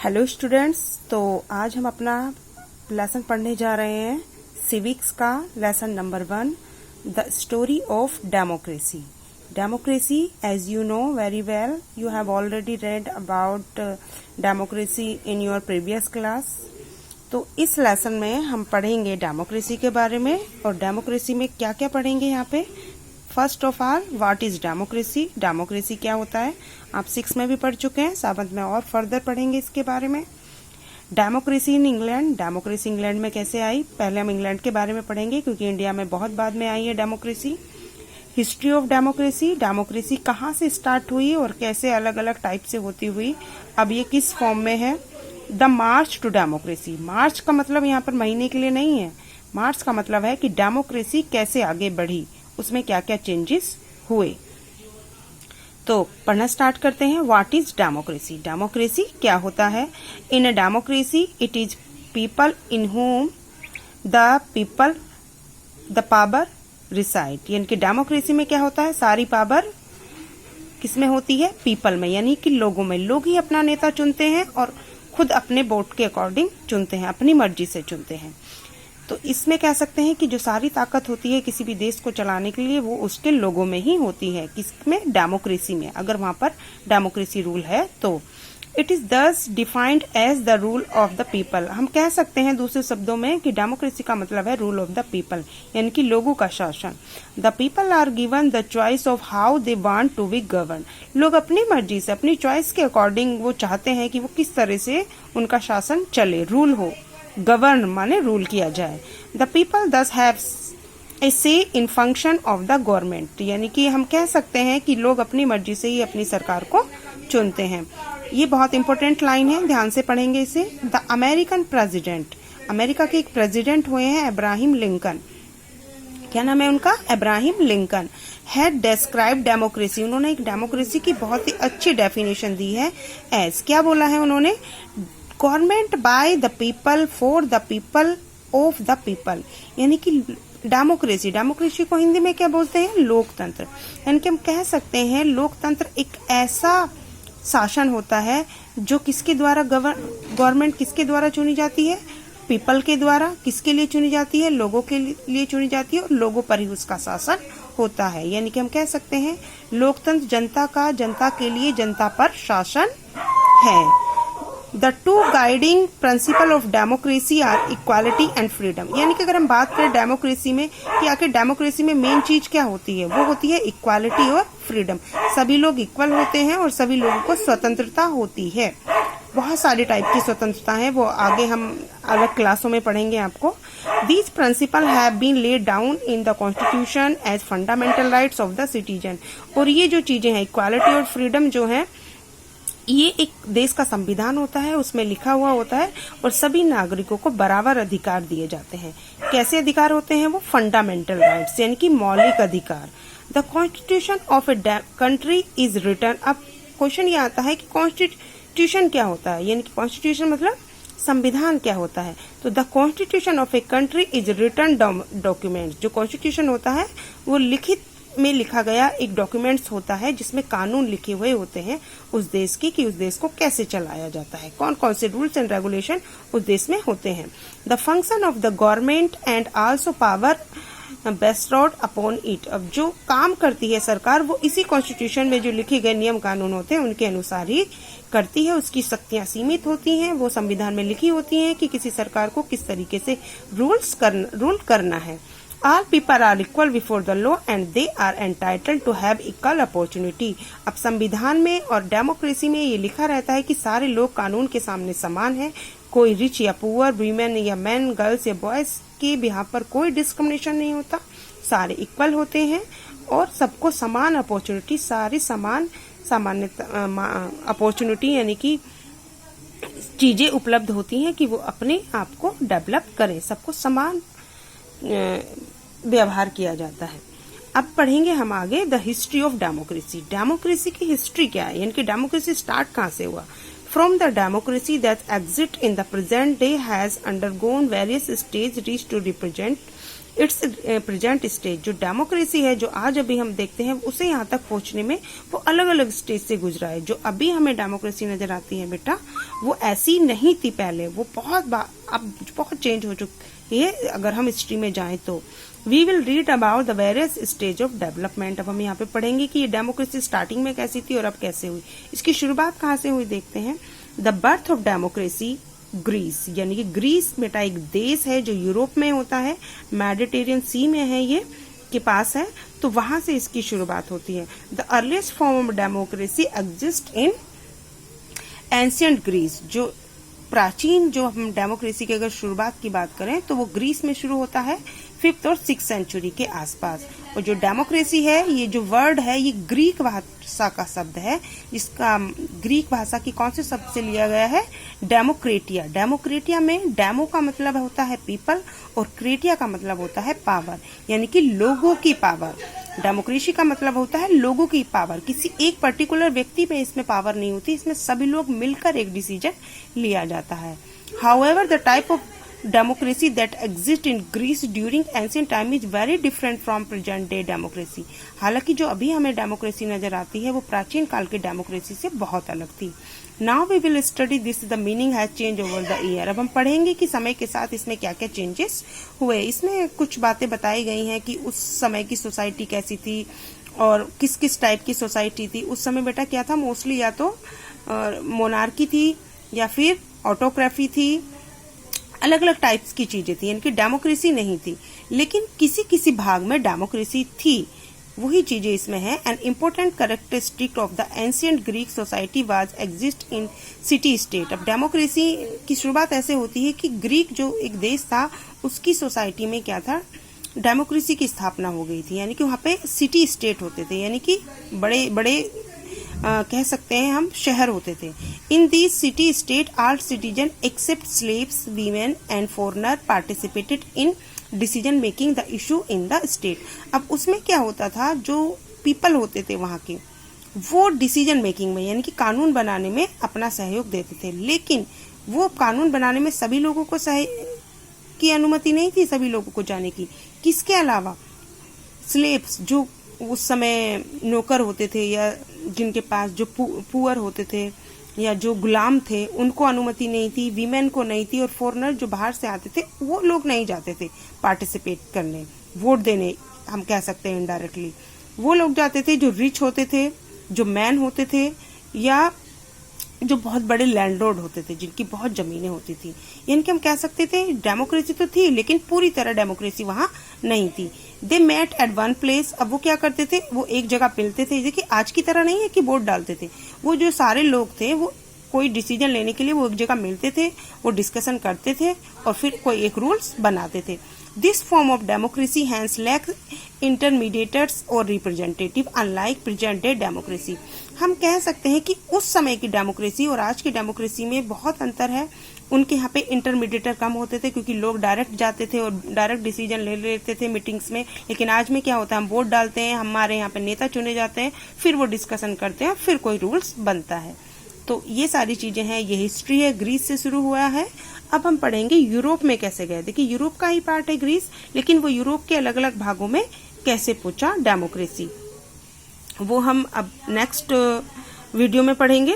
Hello students, तो आज हम अपना लेसन पढ़ने जा रहे हैं सिविक्स का lesson number 1, the story of democracy. Democracy, as you know very well, you have already read about democracy in your previous class. तो इस लेसन में हम पढ़ेंगे डेमोक्रेसी के बारे में. और डेमोक्रेसी में क्या क्या पढ़ेंगे यहाँ पे. First of all, what is democracy. Democracy क्या होता है आप 6 में भी पढ़ चुके हैं, 7 में और फर्दर पढ़ेंगे इसके बारे में. Democracy in England. Democracy England में कैसे आई, पहले हम इंग्लैंड के बारे में पढ़ेंगे क्योंकि इंडिया में बहुत बाद में आई है democracy. History of democracy. Democracy कहाँ से स्टार्ट हुई और कैसे अलग अलग टाइप से होती हुई अब ये किस फॉर्म में है. The march to democracy. March का मतलब यहाँ पर महीने के लिए नहीं है. मार्च का मतलब है कि डेमोक्रेसी कैसे आगे बढ़ी, उसमें क्या क्या चेंजेस हुए. तो पढ़ना स्टार्ट करते हैं. What is democracy. डेमोक्रेसी क्या होता है. In a democracy it is people in whom the power reside. यानी कि डेमोक्रेसी में क्या होता है, सारी पावर किसमें होती है, पीपल में, यानी कि लोगों में. लोग ही अपना नेता चुनते हैं और खुद अपने वोट के अकॉर्डिंग चुनते हैं, अपनी मर्जी से चुनते हैं. तो इसमें कह सकते हैं कि जो सारी ताकत होती है किसी भी देश को चलाने के लिए वो उसके लोगों में ही होती है. किसमें, डेमोक्रेसी में. अगर वहां पर डेमोक्रेसी रूल है तो it is thus defined as the rule of the people. हम कह सकते हैं दूसरे शब्दों में कि डेमोक्रेसी का मतलब है रूल ऑफ द पीपल, यानी कि लोगों का शासन. The people are given the choice of how they want to be govern. लोग अपनी मर्जी से, अपनी चॉइस के अकॉर्डिंग वो चाहते हैं कि वो किस तरह से उनका शासन चले, रूल हो. गवर्न माने रूल किया जाए. द पीपल दस हैव ए से इन फंक्शन ऑफ द गवर्नमेंट. यानी कि हम कह सकते हैं कि लोग अपनी मर्जी से ही अपनी सरकार को चुनते हैं. ये बहुत इंपॉर्टेंट लाइन है, ध्यान से पढ़ेंगे इसे. The American president. अमेरिका के एक प्रेसिडेंट हुए हैं अब्राहम लिंकन. क्या नाम है उनका, Abraham Lincoln. Had describe democracy. उन्होंने एक डेमोक्रेसी की बहुत ही अच्छी डेफिनेशन दी है. एज, क्या बोला है उन्होंने, government by the people for the people of the people. यानी कि डेमोक्रेसी, डेमोक्रेसी को हिंदी में क्या बोलते हैं, लोकतंत्र. यानी कि हम कह सकते हैं लोकतंत्र एक ऐसा शासन होता है जो किसके द्वारा, गवर्नमेंट किसके द्वारा चुनी जाती है, पीपल के द्वारा. किसके लिए चुनी जाती है, लोगों के लिए चुनी जाती है और लोगों पर ही उसका शासन होता है. यानी कि हम कह सकते हैं लोकतंत्र जनता का, जनता के लिए, जनता पर शासन है. The two guiding principle of democracy are equality and freedom. यानी कि अगर हम बात करें डेमोक्रेसी में कि आखिर डेमोक्रेसी में मेन चीज क्या होती है, वो होती है इक्वालिटी और फ्रीडम. सभी लोग इक्वल होते हैं और सभी लोगों को स्वतंत्रता होती है. बहुत सारे टाइप की स्वतंत्रता है, वो आगे हम अलग क्लासों में पढ़ेंगे आपको. These principle have been laid down in the constitution as fundamental rights of the citizen. और ये जो चीजें हैं, इक्वालिटी और फ्रीडम जो है, ये एक देश का संविधान होता है, उसमें लिखा हुआ होता है और सभी नागरिकों को बराबर अधिकार दिए जाते हैं. कैसे अधिकार होते हैं वो, फंडामेंटल राइट्स, यानी कि मौलिक अधिकार. The constitution of a country is written. अब क्वेश्चन ये आता है कि कॉन्स्टिट्यूशन क्या होता है, यानी कि कॉन्स्टिट्यूशन मतलब संविधान क्या होता है. तो the constitution of a country is written document. जो कॉन्स्टिट्यूशन होता है वो लिखित में लिखा गया एक डॉक्यूमेंट्स होता है जिसमें कानून लिखे हुए होते हैं उस देश की, कि उस देश को कैसे चलाया जाता है, कौन कौन से रूल्स एंड रेगुलेशन उस देश में होते हैं. The function of the government and also power bestowed upon it. अब जो काम करती है सरकार वो इसी कॉन्स्टिट्यूशन में जो लिखे गए नियम कानून होते हैं उनके अनुसार ही करती है. उसकी शक्तियां सीमित होती हैं, वो संविधान में लिखी होती हैं कि किसी सरकार को किस तरीके से रूल करना है. All people are equal before the law and they are entitled to have equal opportunity. अब संविधान में और डेमोक्रेसी में ये लिखा रहता है कि सारे लोग कानून के सामने समान हैं. कोई रिच या पुअर, वीमेन या मैन, गर्ल्स या बॉयज के बिहाफ पर कोई डिस्क्रिमिनेशन नहीं होता. सारे इक्वल होते हैं और सबको समान अपॉर्चुनिटी, सारी सामान्य अपॉर्चुनिटी यानी कि चीजें उपलब्ध होती हैं कि वो अपने आप को डेवलप करें. सबको समान व्यवहार किया जाता है. अब पढ़ेंगे हम आगे the history of democracy. Democracy की हिस्ट्री क्या है, यानी कि डेमोक्रेसी स्टार्ट कहाँ से हुआ. From the democracy that exist in the present day has undergone various stage reach to represent its present stage, जो डेमोक्रेसी है जो आज अभी हम देखते हैं उसे यहाँ तक पहुंचने में वो अलग अलग स्टेज से गुजरा है। जो अभी हमें डेमोक्रेसी नजर आती है बेटा वो ऐसी नहीं थी पहले, वो अब बहुत चेंज हो चुकी है। अगर हम हिस्ट्री में जाएं तो we will read about the various stage of development. अब हम यहाँ पे पढ़ेंगे कि ये डेमोक्रेसी स्टार्टिंग में कैसी थी और अब कैसे हुई। इसकी शुरुआत कहाँ से हुई देखते हैं। The birth of democracy Greece, यानी कि ग्रीस बेटा एक देश है जो यूरोप में होता है, मेडिटेरियन सी में है, ये के पास है, तो वहां से इसकी शुरुआत होती है। The earliest form of democracy exist in ancient Greece, जो प्राचीन जो हम डेमोक्रेसी की अगर शुरुआत की बात करें तो वो ग्रीस में शुरू होता है 5th और 6th सेंचुरी के आसपास। और जो डेमोक्रेसी है, ये जो वर्ड है ये ग्रीक भाषा का शब्द है, जिसका ग्रीक भाषा की कौन से शब्द से लिया गया है, डेमोक्रेटिया। डेमोक्रेटिया में डेमो का मतलब होता है पीपल और क्रेटिया का मतलब होता है पावर, यानी कि लोगों की पावर। डेमोक्रेसी का मतलब होता है लोगों की पावर, किसी एक पर्टिकुलर व्यक्ति पे इसमें पावर नहीं होती, इसमें सभी लोग मिलकर एक डिसीजन लिया जाता है। However the type of democracy that exists in Greece during ancient time is very different from present day democracy। हालांकि जो अभी हमें डेमोक्रेसी नजर आती है वो प्राचीन काल की डेमोक्रेसी से बहुत अलग थी। Now we will study this, the meaning has changed over the year। अब हम पढ़ेंगे कि समय के साथ इसमें क्या क्या चेंजेस हुए। इसमें कुछ बातें बताई गई हैं कि उस समय की सोसाइटी कैसी थी और किस किस टाइप की सोसाइटी थी। उस समय बेटा क्या था, मोस्टली या तो मोनार्की थी या फिर ऑटोक्रेसी थी, अलग अलग टाइप्स की चीजें थी, यानी कि डेमोक्रेसी नहीं थी, लेकिन किसी किसी भाग में डेमोक्रेसी थी, वही चीजें इसमें है। An important characteristic of the ancient Greek society was exist in city state. अब डेमोक्रेसी की शुरुआत ऐसे होती है कि ग्रीक जो एक देश था उसकी सोसाइटी में क्या था, डेमोक्रेसी की स्थापना हो गई थी, यानी कि वहाँ पे सिटी स्टेट होते थे, यानी कि बड़े बड़े कह सकते हैं हम शहर होते थे। In this city state all citizen except slaves, women and foreigner participated in decision making the issue in the state. अब उसमें क्या होता था, जो पीपल होते थे वहाँ के वो डिसीजन मेकिंग में यानी कि कानून बनाने में अपना सहयोग देते थे, लेकिन वो कानून बनाने में सभी लोगों को की अनुमति नहीं थी, सभी लोगों को जाने की। किसके अलावा स्लेव्स जो उस समय नौकर होते थे या जिनके पास जो पुअर होते थे या जो गुलाम थे उनको अनुमति नहीं थी, वीमेन को नहीं थी, और फॉरेनर जो बाहर से आते थे वो लोग नहीं जाते थे पार्टिसिपेट करने, वोट देने हम कह सकते हैं इनडायरेक्टली। वो लोग जाते थे जो रिच होते थे, जो मैन होते थे, या जो बहुत बड़े लैंडलॉर्ड होते थे जिनकी बहुत जमीनें होती थी। यानी कि हम कह सकते थे डेमोक्रेसी तो थी लेकिन पूरी तरह डेमोक्रेसी वहां नहीं थी। They met at one place. अब वो क्या करते थे, वो एक जगह मिलते थे, देखिए आज की तरह नहीं है कि वोट डालते थे, वो जो सारे लोग थे वो कोई डिसीजन लेने के लिए वो एक जगह मिलते थे, वो डिस्कशन करते थे और फिर कोई एक रूल्स बनाते थे। This form of democracy hence lack intermediators और representative unlike present day democracy. हम कह सकते हैं कि उस समय की डेमोक्रेसी और आज की डेमोक्रेसी में बहुत अंतर है। उनके यहाँ पे इंटरमीडिएटर कम होते थे क्योंकि लोग डायरेक्ट जाते थे और डायरेक्ट डिसीजन ले लेते थे मीटिंग्स में, लेकिन आज में क्या होता है, हम वोट डालते हैं, हमारे यहाँ पे नेता चुने जाते हैं, फिर वो डिस्कशन करते हैं, फिर कोई रूल्स बनता है। तो ये सारी चीजें हैं, ये हिस्ट्री है, ग्रीस से शुरू हुआ है। अब हम पढ़ेंगे यूरोप में कैसे गए। देखिए यूरोप का ही पार्ट है ग्रीस, लेकिन वो यूरोप के अलग अलग भागों में कैसे पहुंचा डेमोक्रेसी, वो हम अब नेक्स्ट वीडियो में पढ़ेंगे।